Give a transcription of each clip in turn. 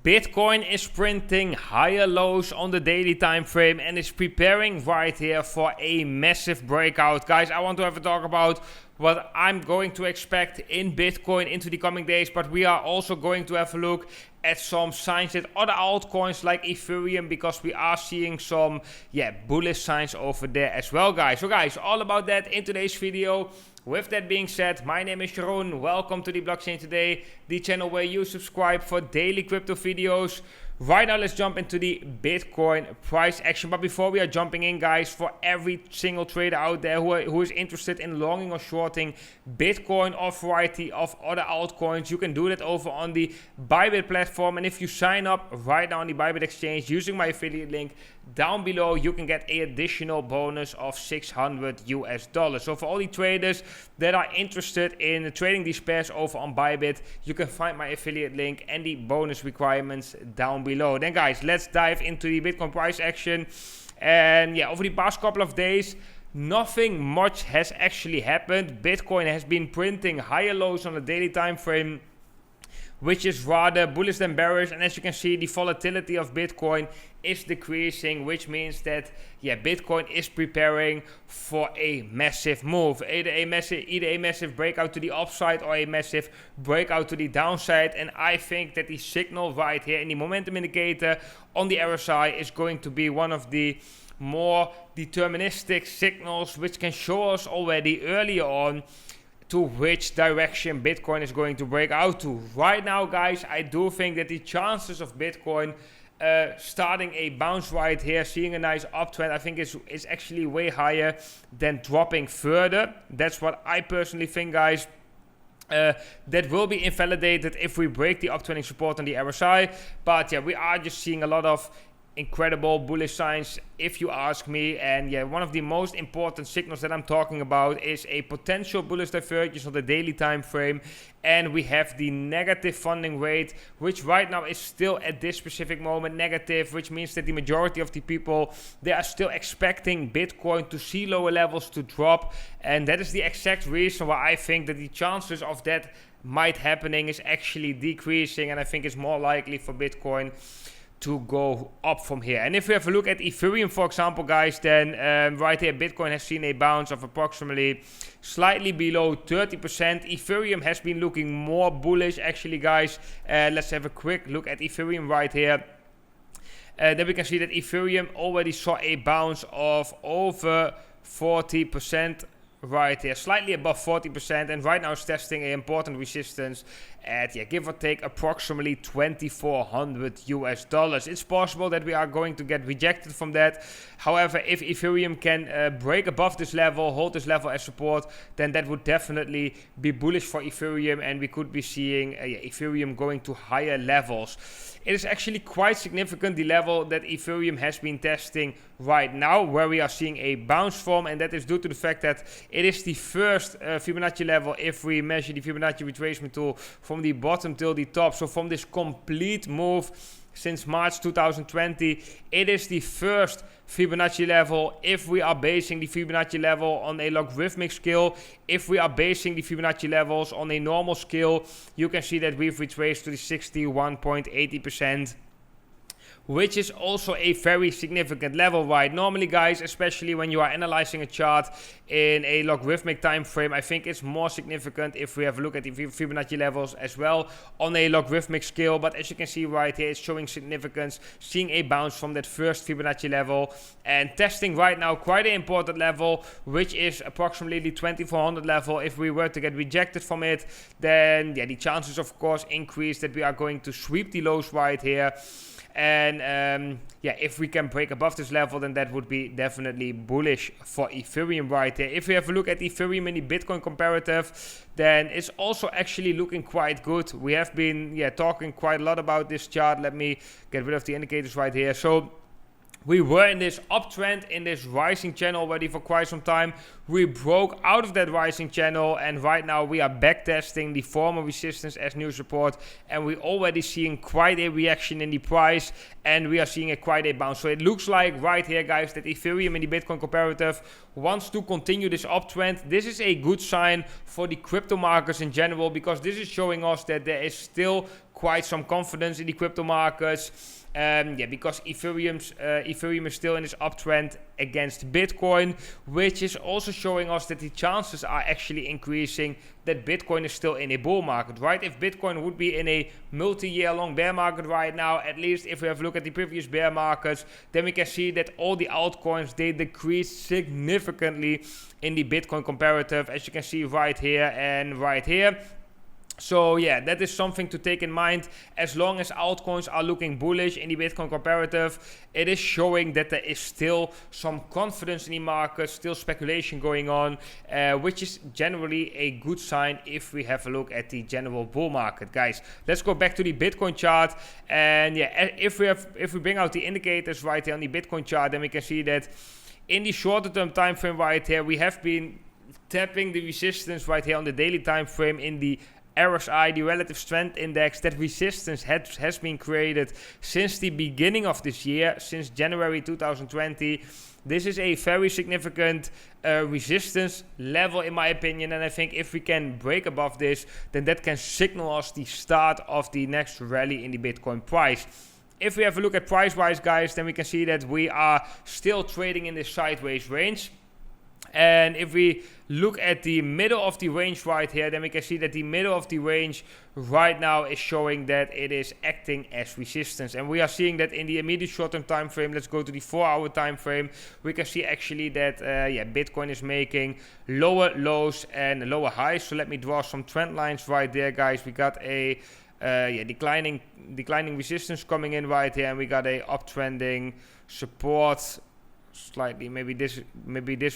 Bitcoin is printing higher lows on the daily time frame and is preparing right here for a massive breakout. Guys, I want to have a talk about what I'm going to expect in Bitcoin into the coming days, but we are also going to have a look at some signs that other altcoins like Ethereum, because we are seeing some bullish signs over there as well, guys. So guys, all about that in today's video. With that being said, my name is Jeroen. Welcome to the Blockchain Today, the channel where you subscribe for daily crypto videos. Right now, let's jump into the Bitcoin price action. But before we are jumping in, guys, for every single trader out there who is interested in longing or shorting Bitcoin or variety of other altcoins, you can do that over on the Bybit platform. And if you sign up right now on the Bybit exchange using my affiliate link down below, you can get an additional bonus of $600. So for all the traders that are interested in trading these pairs over on Bybit, you can find my affiliate link and the bonus requirements down below. Then guys, let's dive into the Bitcoin price action. And over the past couple of days, nothing much has actually happened. Bitcoin has been printing higher lows on the daily time frame, which is rather bullish than bearish. And as you can see, the volatility of Bitcoin is decreasing, which means that Bitcoin is preparing for a massive move, either a massive breakout to the upside or a massive breakout to the downside. And I think that the signal right here in the momentum indicator on the RSI is going to be one of the more deterministic signals, which can show us already earlier on to which direction Bitcoin is going to break out to. Right now, guys, I do think that the chances of Bitcoin starting a bounce right here, seeing a nice uptrend, I think is actually way higher than dropping further. That's what I personally think, guys. That will be invalidated if we break the uptrending support on the RSI. But we are just seeing a lot of incredible bullish signs, if you ask me. And one of the most important signals that I'm talking about is a potential bullish divergence on the daily time frame. And we have the negative funding rate, which right now is still at this specific moment negative, which means that the majority of the people, they are still expecting Bitcoin to see lower levels to drop. And that is the exact reason why I think that the chances of that might happening is actually decreasing, and I think it's more likely for Bitcoin to go up from here. And if we have a look at Ethereum, for example, guys, then right here Bitcoin has seen a bounce of approximately slightly below 30%. Ethereum has been looking more bullish, actually, guys. Let's have a quick look at Ethereum right here. Then we can see that Ethereum already saw a bounce of over 40%. Right here, slightly above 40%, and right now it's testing an important resistance at give or take approximately $2,400. It's possible that we are going to get rejected from that. However, if Ethereum can break above this level, hold this level as support, then that would definitely be bullish for Ethereum, and we could be seeing Ethereum going to higher levels. It is actually quite significant, the level that Ethereum has been testing right now, where we are seeing a bounce from, and that is due to the fact that it is the first Fibonacci level if we measure the Fibonacci retracement tool from the bottom till the top. So from this complete move since March 2020, it is the first Fibonacci level if we are basing the Fibonacci level on a logarithmic scale. If we are basing the Fibonacci levels on a normal scale, you can see that we've retraced to the 61.80%. which is also a very significant level, right? Normally, guys, especially when you are analyzing a chart in a logarithmic time frame, I think it's more significant if we have a look at the Fibonacci levels as well on a logarithmic scale. But as you can see right here, it's showing significance, seeing a bounce from that first Fibonacci level and testing right now quite an important level, which is approximately the 2400 level. If we were to get rejected from it, then the chances, of course, increase that we are going to sweep the lows right here. And if we can break above this level, then that would be definitely bullish for Ethereum right there. If we have a look at Ethereum in the Bitcoin comparative, then it's also actually looking quite good. We have been talking quite a lot about this chart. Let me get rid of the indicators right here. So we were in this uptrend, in this rising channel already for quite some time. We broke out of that rising channel, and right now we are back testing the former resistance as new support, and we're already seeing quite a reaction in the price, and we are seeing quite a bounce. So it looks like right here, guys, that Ethereum in the Bitcoin comparative wants to continue this uptrend. This is a good sign for the crypto markets in general, because this is showing us that there is still quite some confidence in the crypto markets. Because Ethereum is still in this uptrend against Bitcoin, which is also showing us that the chances are actually increasing that Bitcoin is still in a bull market, right? If Bitcoin would be in a multi-year long bear market right now, at least if we have a look at the previous bear markets, then we can see that all the altcoins, they decreased significantly in the Bitcoin comparative, as you can see right here and right here. So yeah, that is something to take in mind. As long as altcoins are looking bullish in the Bitcoin comparative, it is showing that there is still some confidence in the market, still speculation going on, which is generally a good sign if we have a look at the general bull market. Guys, let's go back to the Bitcoin chart. And yeah, if we bring out the indicators right here on the Bitcoin chart, then we can see that in the shorter term time frame right here, we have been tapping the resistance right here on the daily time frame in the RSI, the relative strength index. That resistance has been created since the beginning of this year, since January 2020. This is a very significant resistance level in my opinion, and I think if we can break above this, then that can signal us the start of the next rally in the Bitcoin price. If we have a look at price-wise, guys, then we can see that we are still trading in this sideways range. And if we look at the middle of the range right here, then we can see that the middle of the range right now is showing that it is acting as resistance. And we are seeing that in the immediate short-term time frame. Let's go to the 4-hour time frame. We can see actually that Bitcoin is making lower lows and lower highs. So let me draw some trend lines right there, guys. We got a declining resistance coming in right here, and we got a uptrending support. Slightly, maybe this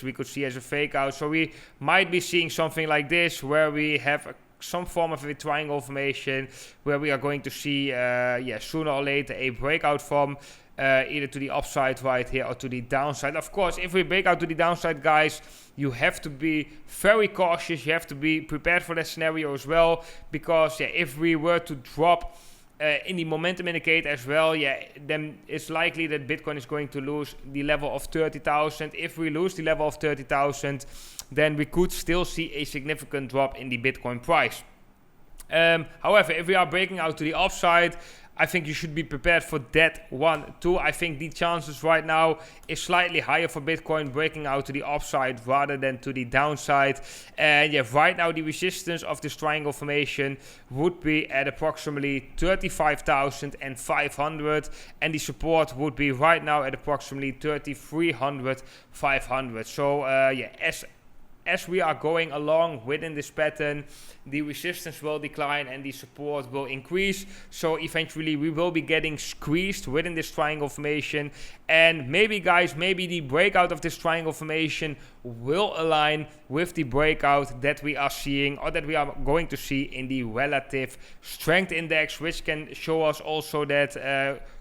we could see as a fake out. So we might be seeing something like this, where we have some form of a triangle formation, where we are going to see sooner or later a breakout from either to the upside right here or to the downside. Of course, if we break out to the downside, guys, you have to be very cautious. You have to be prepared for that scenario as well, because if we were to drop in the momentum indicator as well, then it's likely that Bitcoin is going to lose the level of 30,000. If we lose the level of 30,000, then we could still see a significant drop in the Bitcoin price. However, if we are breaking out to the upside, I think you should be prepared for that one too. I think the chances right now is slightly higher for Bitcoin breaking out to the upside rather than to the downside. And right now the resistance of this triangle formation would be at approximately 35,500, and the support would be right now at approximately 3300, 500. So as we are going along within this pattern, the resistance will decline and the support will increase. So eventually we will be getting squeezed within this triangle formation. And maybe, guys, maybe the breakout of this triangle formation will align with the breakout that we are seeing, or that we are going to see in the relative strength index, which can show us also that,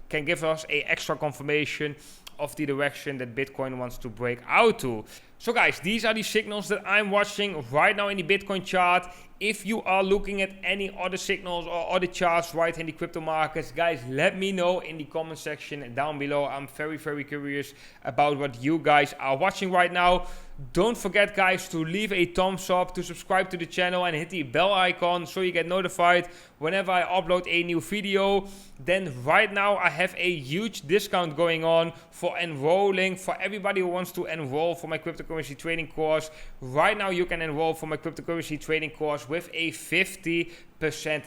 can give us a extra confirmation of the direction that Bitcoin wants to break out to. So guys, these are the signals that I'm watching right now in the Bitcoin chart. If you are looking at any other signals or other charts right in the crypto markets, guys, let me know in the comment section down below. I'm very, very curious about what you guys are watching right now. Don't forget, guys, to leave a thumbs up, to subscribe to the channel, and hit the bell icon so you get notified whenever I upload a new video. Then right now I have a huge discount going on for enrolling, for everybody who wants to enroll for my cryptocurrency trading course. Right now you can enroll for my cryptocurrency trading course with a 50%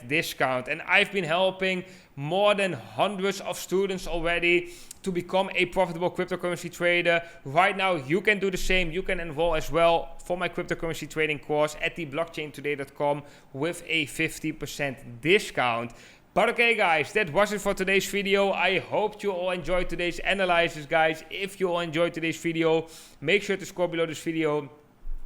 discount, and I've been helping more than hundreds of students already to become a profitable cryptocurrency trader. Right now you can do the same. You can enroll as well for my cryptocurrency trading course at the blockchaintoday.com with a 50% discount. But okay, guys, that was it for today's video. I hope you all enjoyed today's analysis, guys. If you all enjoyed today's video, make sure to scroll below this video,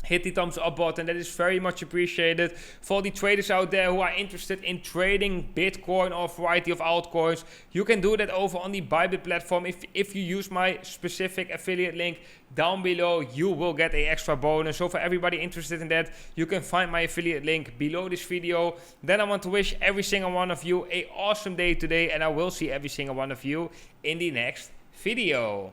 hit the thumbs up button. That is very much appreciated. For the traders out there who are interested in trading Bitcoin or a variety of altcoins, you can do that over on the Bybit platform. If you use my specific affiliate link down below, you will get an extra bonus. So for everybody interested in that, you can find my affiliate link below this video. Then I want to wish every single one of you an awesome day today, and I will see every single one of you in the next video.